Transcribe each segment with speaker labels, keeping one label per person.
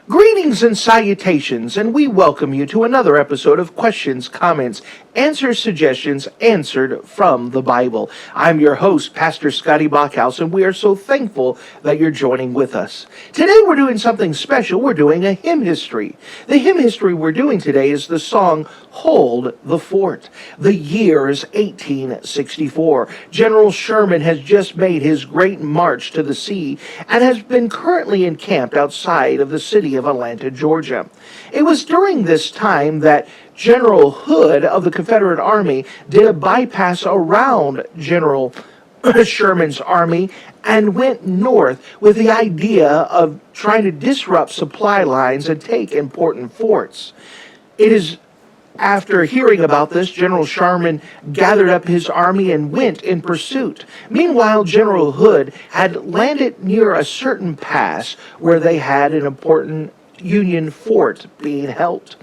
Speaker 1: Greetings and salutations, and we welcome you to another episode of Questions, Comments, Answers, Suggestions Answered from the Bible. I'm your host, Pastor Scotty Bachhaus, and we are so thankful that you're joining with us. Today we're doing something special. We're doing a hymn history. The hymn history we're doing today is the song Hold the Fort. The year is 1864. General Sherman has just made his great march to the sea and has been currently encamped outside of the city of Atlanta, Georgia. It was during this time that General Hood of the Confederate Army did a bypass around General Sherman's army and went north with the idea of trying to disrupt supply lines and take important forts. It is after hearing about this, General Sherman gathered up his army and went in pursuit. Meanwhile, General Hood had landed near a certain pass where they had an important Union fort being held.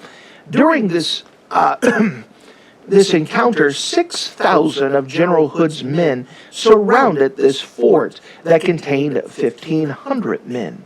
Speaker 1: During this this encounter, 6,000 of General Hood's men surrounded this fort that contained 1,500 men.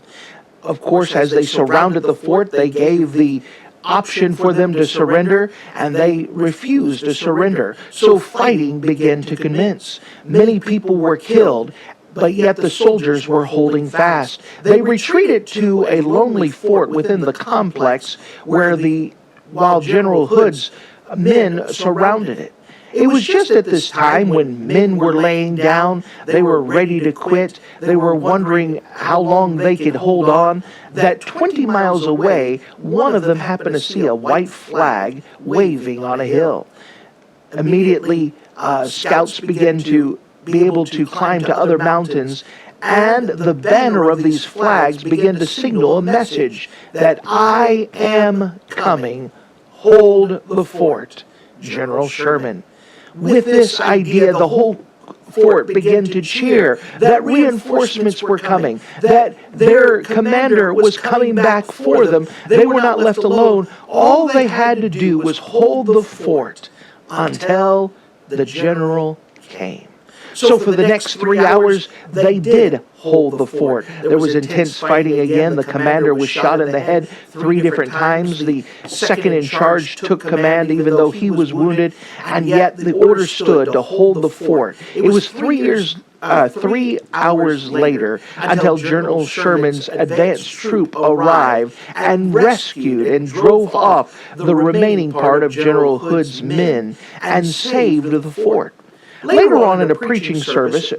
Speaker 1: Of course, as they surrounded the fort, they gave the option for them to surrender, and they refused to surrender. So fighting began to commence. Many people were killed, but yet the soldiers were holding fast. They retreated to a lonely fort within the complex while General Hood's men surrounded it. It was just at this time when men were laying down, they were ready to quit, they were wondering how long they could hold on, that 20 miles away, one of them happened to see a white flag waving on a hill. Immediately, scouts began to be able to climb to other mountains, and the banner of these flags began to signal a message that I am coming, hold the fort, General Sherman. With this idea, the whole fort began to cheer that reinforcements were coming, that their commander was coming back for them. They were not left alone. All they had to do was hold the fort until the general came. So for the next 3 hours, they did hold the fort. There was intense fighting again. The commander was shot in the head 3 different times. The second in charge took command even though he was wounded, and yet the order stood to hold the fort. It was 3 hours later until General Sherman's advanced troop arrived and rescued and drove off the remaining part of General Hood's men and saved the fort. Later on in a preaching service,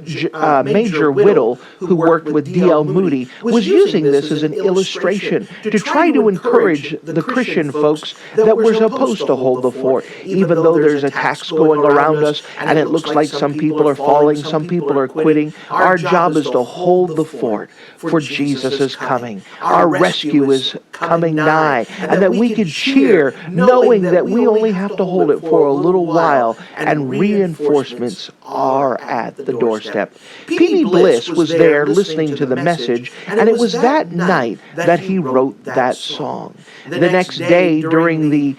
Speaker 1: Major Whittle, who worked with D.L. Moody, was using this as an illustration to try to encourage the Christian folks that we're supposed to hold the fort. Even though there's attacks going around us and it looks like some people are falling, some people are quitting, our job is to hold the fort, for Jesus is coming. Our rescue is coming nigh, and that we could cheer knowing that we only have to hold it for a little while and reinforcements are at the doorstep. P.B. Bliss was there listening to the message, and it was that night that he wrote that song. The next day, during the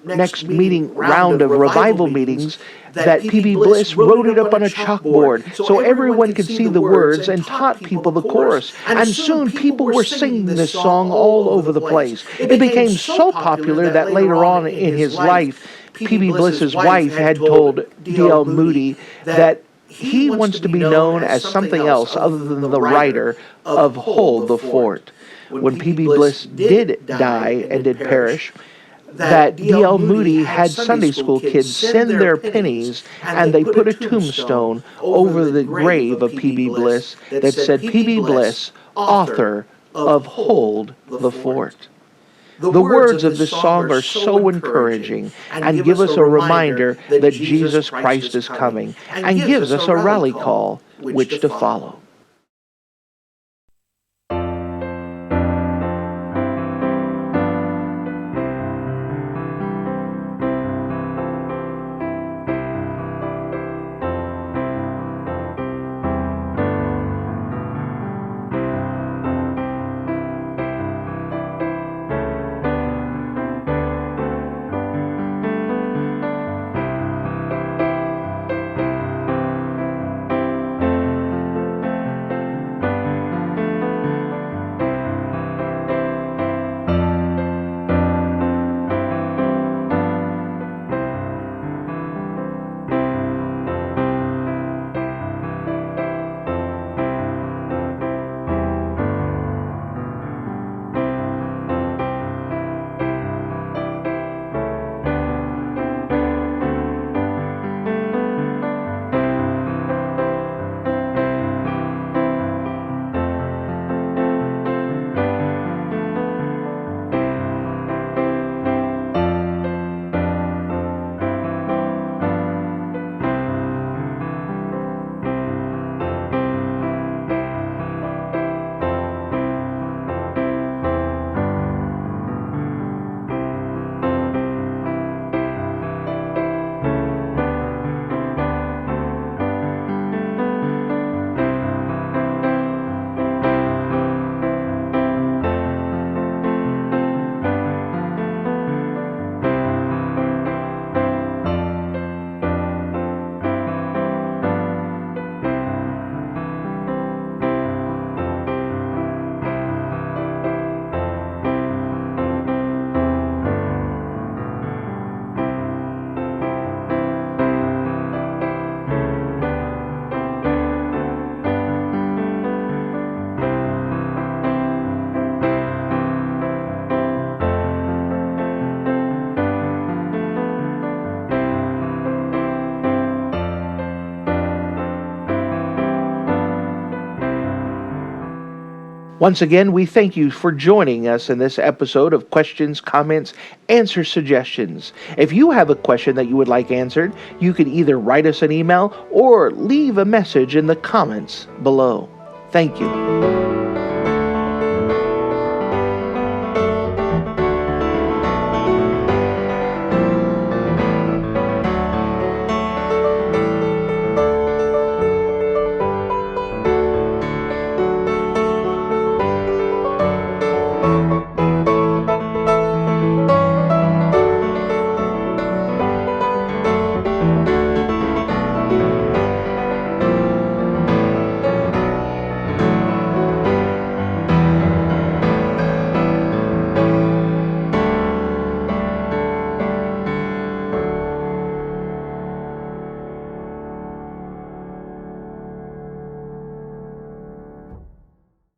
Speaker 1: next round of revival meetings, that P.B. Bliss wrote it up on a chalkboard so everyone could see the words and taught people the chorus. And soon people were singing this song all over the place. It became so popular that later on in his life, P.B. Bliss's wife had told D.L. Moody that he wants to be known as something else other than the writer of Hold the Fort. When P.B. Bliss did die and did perish, that D.L. Moody had Sunday school kids send their pennies, and they put a tombstone over the grave of P.B. Bliss that said, P.B. Bliss, author of Hold the Fort. The words of this song are so encouraging and give us a reminder that Jesus Christ is coming, and gives us a rally call which to follow. Once again, we thank you for joining us in this episode of Questions, Comments, Answer Suggestions. If you have a question that you would like answered, you can either write us an email or leave a message in the comments below. Thank you.